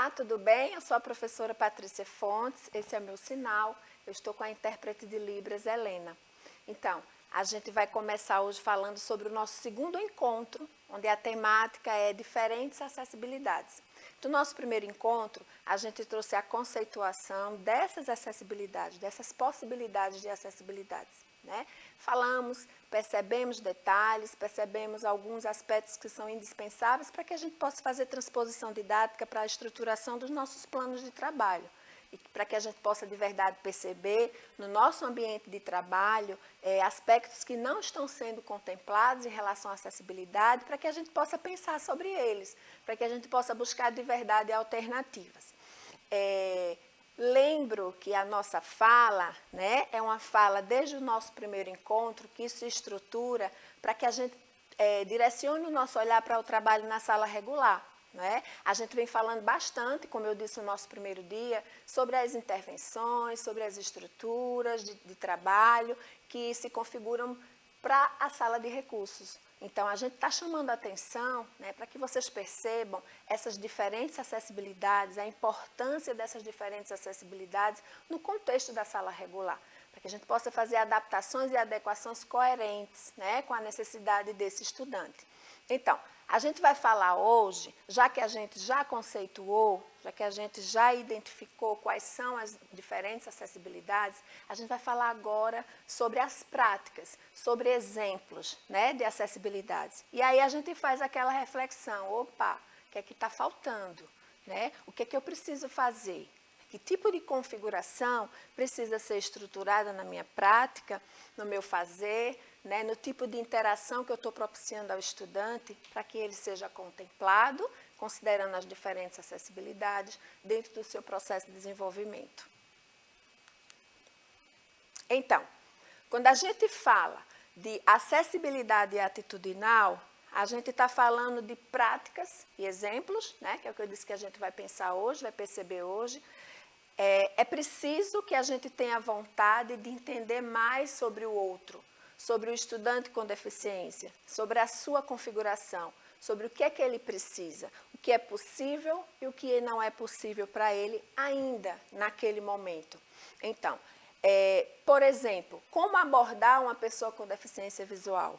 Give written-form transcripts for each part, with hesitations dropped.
Olá, tudo bem? Eu sou a professora Patrícia Fontes, esse é o meu sinal. Eu estou com a intérprete de Libras, Helena. Então, a gente vai começar hoje falando sobre o nosso segundo encontro, onde a temática é diferentes acessibilidades. Do nosso primeiro encontro, a gente trouxe a conceituação dessas acessibilidades, dessas possibilidades de acessibilidades, né? Falamos, percebemos detalhes, percebemos alguns aspectos que são indispensáveis para que a gente possa fazer transposição didática para a estruturação dos nossos planos de trabalho. E para que a gente possa de verdade perceber no nosso ambiente de trabalho aspectos que não estão sendo contemplados em relação à acessibilidade, para que a gente possa pensar sobre eles, para que a gente possa buscar de verdade alternativas. Lembro que a nossa fala, né, é uma fala desde o nosso primeiro encontro que se estrutura para que a gente direcione o nosso olhar para o trabalho na sala regular. Né? A gente vem falando bastante, como eu disse no nosso primeiro dia, sobre as intervenções, sobre as estruturas de trabalho que se configuram para a sala de recursos. Então, a gente está chamando a atenção, né, para que vocês percebam essas diferentes acessibilidades, a importância dessas diferentes acessibilidades no contexto da sala regular, para que a gente possa fazer adaptações e adequações coerentes, né, com a necessidade desse estudante. Então, a gente vai falar hoje, já que a gente já conceituou, já que a gente já identificou quais são as diferentes acessibilidades, a gente vai falar agora sobre as práticas, sobre exemplos, né, de acessibilidades. E aí a gente faz aquela reflexão, opa, o que é que está faltando? Né? O que é que eu preciso fazer? Que tipo de configuração precisa ser estruturada na minha prática, no meu fazer, né, no tipo de interação que eu estou propiciando ao estudante para que ele seja contemplado, considerando as diferentes acessibilidades dentro do seu processo de desenvolvimento. Então, quando a gente fala de acessibilidade atitudinal, a gente está falando de práticas e exemplos, né, que é o que eu disse que a gente vai pensar hoje, vai perceber hoje. É preciso que a gente tenha vontade de entender mais sobre o outro, sobre o estudante com deficiência, sobre a sua configuração, sobre o que é que ele precisa, o que é possível e o que não é possível para ele ainda naquele momento. Então, por exemplo, como abordar uma pessoa com deficiência visual?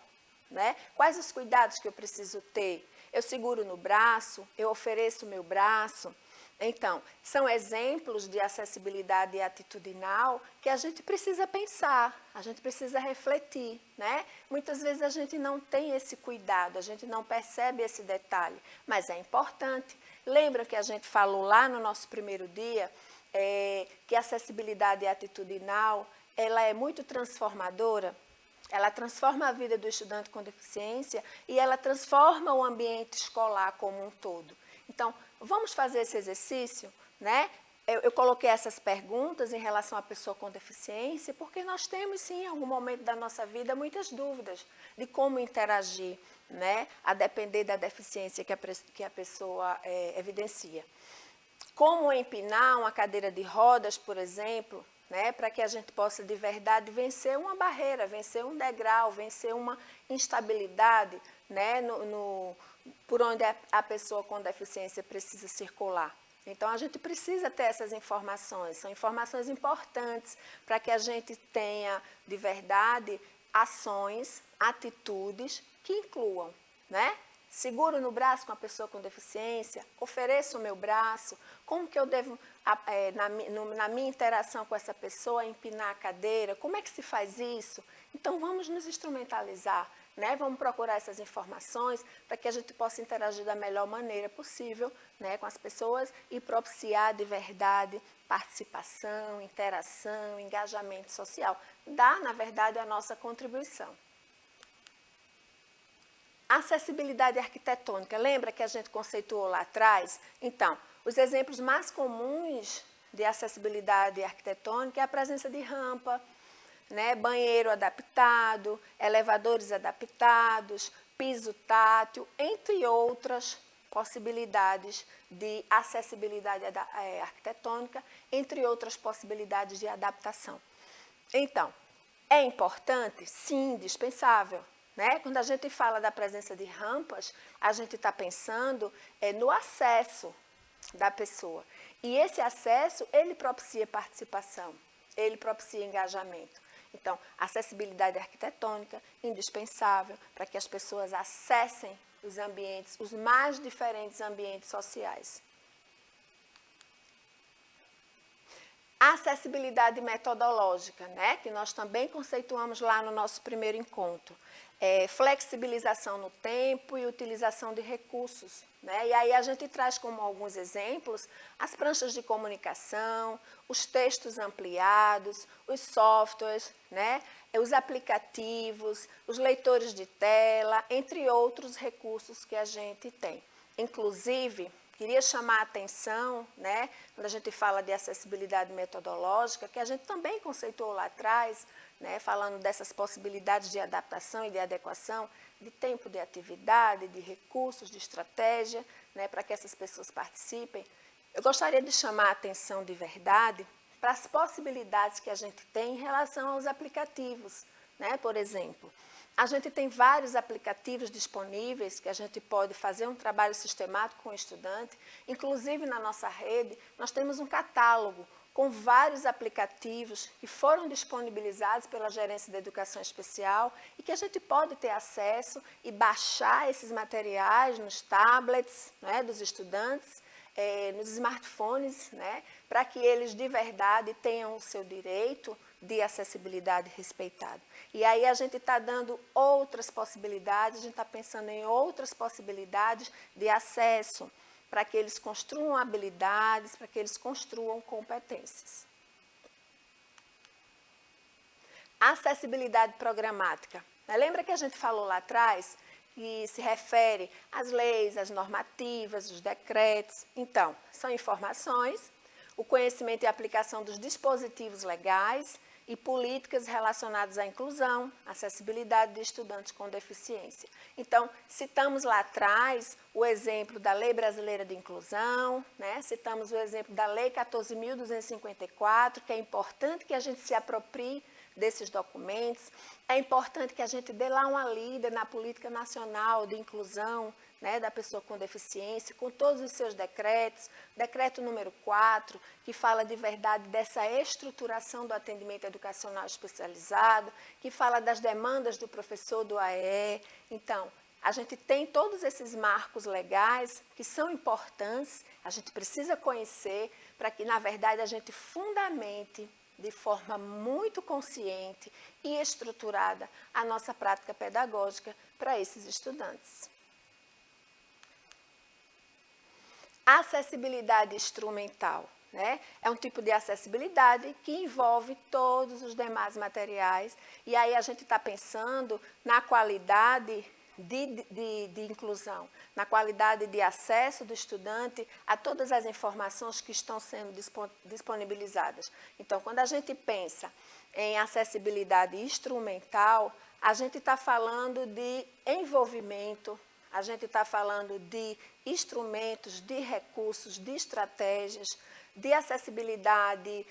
Né? Quais os cuidados que eu preciso ter? Eu seguro no braço? Eu ofereço o meu braço? Então, são exemplos de acessibilidade atitudinal que a gente precisa pensar, a gente precisa refletir, né? Muitas vezes a gente não tem esse cuidado, a gente não percebe esse detalhe, mas é importante. Lembra que a gente falou lá no nosso primeiro dia que a acessibilidade atitudinal, ela é muito transformadora? Ela transforma a vida do estudante com deficiência e ela transforma o ambiente escolar como um todo. Então, vamos fazer esse exercício, né? Eu coloquei essas perguntas em relação à pessoa com deficiência, porque nós temos, sim, em algum momento da nossa vida, muitas dúvidas de como interagir, né? A depender da deficiência que a pessoa evidencia. Como empinar uma cadeira de rodas, por exemplo, né, para que a gente possa de verdade vencer uma barreira, vencer um degrau, vencer uma instabilidade, né, por onde a pessoa com deficiência precisa circular. Então, a gente precisa ter essas informações, são informações importantes para que a gente tenha de verdade ações, atitudes que incluam, né? Seguro no braço com a pessoa com deficiência, ofereço o meu braço, como que eu devo, na minha interação com essa pessoa, empinar a cadeira, como é que se faz isso? Então, vamos nos instrumentalizar, né? Vamos procurar essas informações para que a gente possa interagir da melhor maneira possível, né, com as pessoas e propiciar de verdade participação, interação, engajamento social. Dar, na verdade, a nossa contribuição. Acessibilidade arquitetônica, lembra que a gente conceituou lá atrás? Então, os exemplos mais comuns de acessibilidade arquitetônica é a presença de rampa, né, banheiro adaptado, elevadores adaptados, piso tátil, entre outras possibilidades de acessibilidade arquitetônica, entre outras possibilidades de adaptação. Então, é importante? Sim, indispensável. Né? Quando a gente fala da presença de rampas, a gente está pensando no acesso da pessoa. E esse acesso, ele propicia participação, ele propicia engajamento. Então, acessibilidade arquitetônica, indispensável para que as pessoas acessem os ambientes, os mais diferentes ambientes sociais. A acessibilidade metodológica, né, que nós também conceituamos lá no nosso primeiro encontro. Flexibilização no tempo e utilização de recursos. Né? E aí a gente traz como alguns exemplos as pranchas de comunicação, os textos ampliados, os softwares, né? Os aplicativos, os leitores de tela, entre outros recursos que a gente tem. Inclusive, queria chamar a atenção, né, quando a gente fala de acessibilidade metodológica, que a gente também conceituou lá atrás, né, falando dessas possibilidades de adaptação e de adequação, de tempo de atividade, de recursos, de estratégia, né, para que essas pessoas participem. Eu gostaria de chamar a atenção de verdade para as possibilidades que a gente tem em relação aos aplicativos, né, por exemplo. A gente tem vários aplicativos disponíveis que a gente pode fazer um trabalho sistemático com o estudante. Inclusive, na nossa rede, nós temos um catálogo com vários aplicativos que foram disponibilizados pela Gerência da Educação Especial e que a gente pode ter acesso e baixar esses materiais nos tablets, né, dos estudantes, nos smartphones, né, para que eles de verdade tenham o seu direito de acessibilidade respeitado. E aí a gente está dando outras possibilidades, a gente está pensando em outras possibilidades de acesso, para que eles construam habilidades, para que eles construam competências. Acessibilidade programática. Lembra que a gente falou lá atrás que se refere às leis, às normativas, os decretos? Então, são informações, o conhecimento e aplicação dos dispositivos legais e políticas relacionadas à inclusão, acessibilidade de estudantes com deficiência. Então, citamos lá atrás o exemplo da Lei Brasileira de Inclusão, né? Citamos o exemplo da Lei 14.254, que é importante que a gente se aproprie desses documentos. É importante que a gente dê lá uma lida na política nacional de inclusão, né, da pessoa com deficiência, com todos os seus decretos, decreto número 4, que fala de verdade dessa estruturação do atendimento educacional especializado, que fala das demandas do professor do AE. Então, a gente tem todos esses marcos legais que são importantes, a gente precisa conhecer para que, na verdade, a gente fundamente de forma muito consciente e estruturada a nossa prática pedagógica para esses estudantes. Acessibilidade instrumental, né? É um tipo de acessibilidade que envolve todos os demais materiais e aí a gente está pensando na qualidade de inclusão, na qualidade de acesso do estudante a todas as informações que estão sendo disponibilizadas. Então, quando a gente pensa em acessibilidade instrumental, a gente está falando de envolvimento, a gente está falando de instrumentos, de recursos, de estratégias, de acessibilidade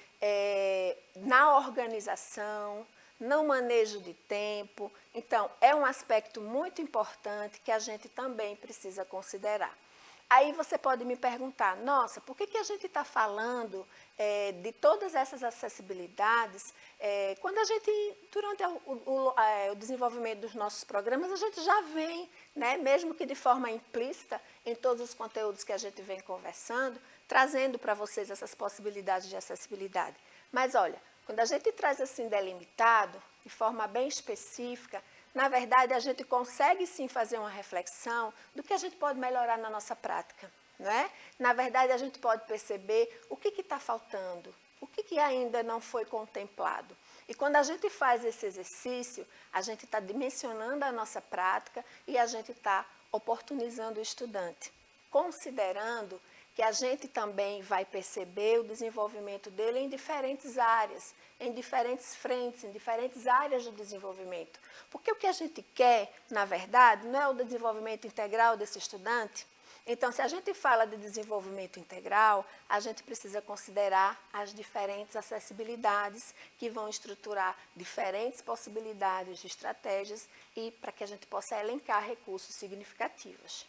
na organização, no manejo de tempo. Então, é um aspecto muito importante que a gente também precisa considerar. Aí você pode me perguntar, nossa, por que a gente está falando de todas essas acessibilidades, quando a gente, durante o desenvolvimento dos nossos programas, a gente já vem, né, mesmo que de forma implícita, em todos os conteúdos que a gente vem conversando, trazendo para vocês essas possibilidades de acessibilidade. Mas olha, quando a gente traz assim delimitado, de forma bem específica, na verdade, a gente consegue sim fazer uma reflexão do que a gente pode melhorar na nossa prática, não é? Na verdade, a gente pode perceber o que está faltando, o que ainda não foi contemplado. E quando a gente faz esse exercício, a gente está dimensionando a nossa prática e a gente está oportunizando o estudante, considerando que a gente também vai perceber o desenvolvimento dele em diferentes áreas, em diferentes frentes, em diferentes áreas do desenvolvimento. Porque o que a gente quer, na verdade, não é o desenvolvimento integral desse estudante. Então, se a gente fala de desenvolvimento integral, a gente precisa considerar as diferentes acessibilidades que vão estruturar diferentes possibilidades de estratégias e para que a gente possa elencar recursos significativos.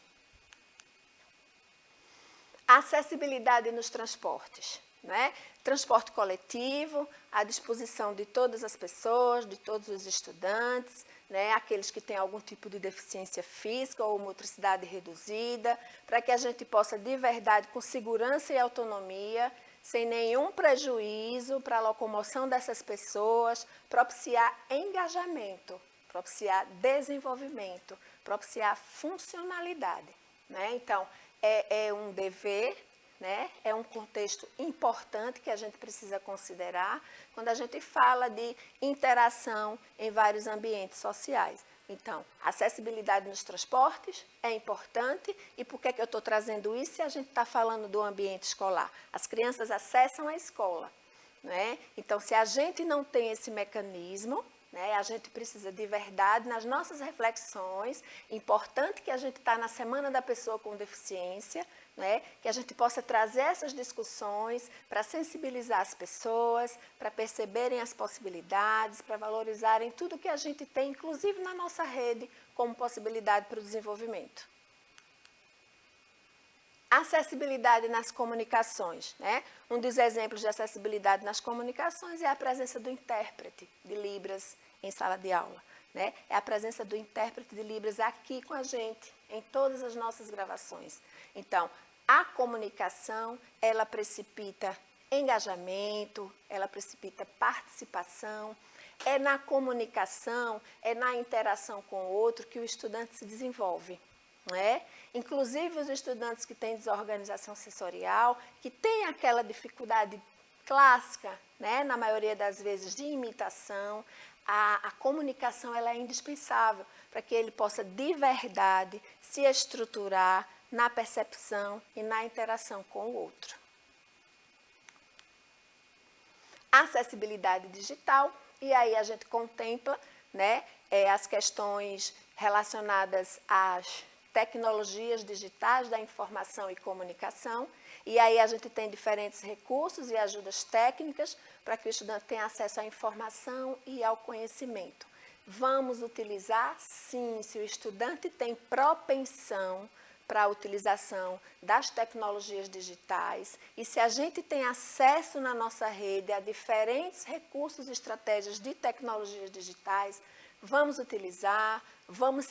Acessibilidade nos transportes, né? Transporte coletivo, à disposição de todas as pessoas, de todos os estudantes, né? Aqueles que têm algum tipo de deficiência física ou motricidade reduzida, para que a gente possa, de verdade, com segurança e autonomia, sem nenhum prejuízo para a locomoção dessas pessoas, propiciar engajamento, propiciar desenvolvimento, propiciar funcionalidade, né? Então, é um dever, né? É um contexto importante que a gente precisa considerar quando a gente fala de interação em vários ambientes sociais. Então, acessibilidade nos transportes é importante. E por que eu estou trazendo isso se a gente está falando do ambiente escolar? As crianças acessam a escola, né? Então, se a gente não tem esse mecanismo, né, a gente precisa de verdade, nas nossas reflexões, importante que a gente está na Semana da Pessoa com Deficiência, né, que a gente possa trazer essas discussões para sensibilizar as pessoas, para perceberem as possibilidades, para valorizarem tudo que a gente tem, inclusive na nossa rede, como possibilidade para o desenvolvimento. Acessibilidade nas comunicações, né? Um dos exemplos de acessibilidade nas comunicações é a presença do intérprete de Libras em sala de aula, né? É a presença do intérprete de Libras aqui com a gente, em todas as nossas gravações. Então, a comunicação, ela precipita engajamento, ela precipita participação. É na comunicação, é na interação com o outro que o estudante se desenvolve. Né? Inclusive os estudantes que têm desorganização sensorial, que têm aquela dificuldade clássica, né? Na maioria das vezes de imitação, a comunicação ela é indispensável para que ele possa de verdade se estruturar na percepção e na interação com o outro. Acessibilidade digital, e aí a gente contempla, né, as questões relacionadas às tecnologias digitais da informação e comunicação, e aí a gente tem diferentes recursos e ajudas técnicas para que o estudante tenha acesso à informação e ao conhecimento. Vamos utilizar, sim, se o estudante tem propensão para a utilização das tecnologias digitais e se a gente tem acesso na nossa rede a diferentes recursos e estratégias de tecnologias digitais, vamos utilizar, vamos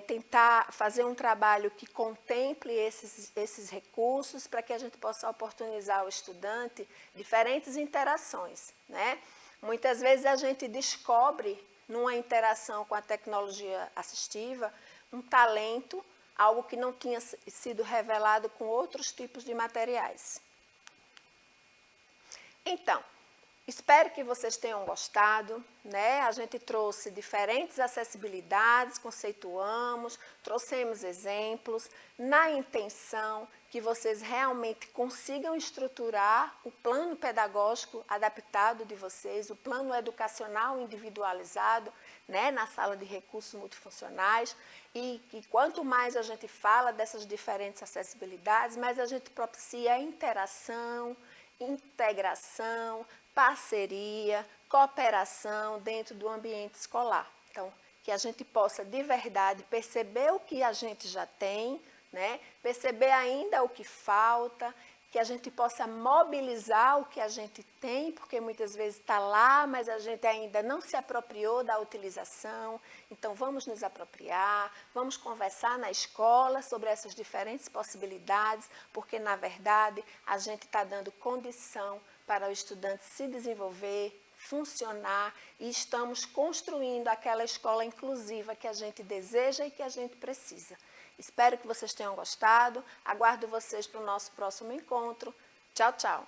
tentar fazer um trabalho que contemple esses recursos para que a gente possa oportunizar ao estudante diferentes interações, né? Muitas vezes a gente descobre, numa interação com a tecnologia assistiva, um talento, algo que não tinha sido revelado com outros tipos de materiais. Então, espero que vocês tenham gostado, né? A gente trouxe diferentes acessibilidades, conceituamos, trouxemos exemplos, na intenção que vocês realmente consigam estruturar o plano pedagógico adaptado de vocês, o plano educacional individualizado, né, na sala de recursos multifuncionais, e quanto mais a gente fala dessas diferentes acessibilidades, mais a gente propicia interação, integração, parceria, cooperação dentro do ambiente escolar. Então, que a gente possa de verdade perceber o que a gente já tem, né? Perceber ainda o que falta, que a gente possa mobilizar o que a gente tem, porque muitas vezes está lá, mas a gente ainda não se apropriou da utilização. Então, vamos nos apropriar, vamos conversar na escola sobre essas diferentes possibilidades, porque, na verdade, a gente está dando condição para o estudante se desenvolver, funcionar, e estamos construindo aquela escola inclusiva que a gente deseja e que a gente precisa. Espero que vocês tenham gostado, aguardo vocês para o nosso próximo encontro. Tchau, tchau!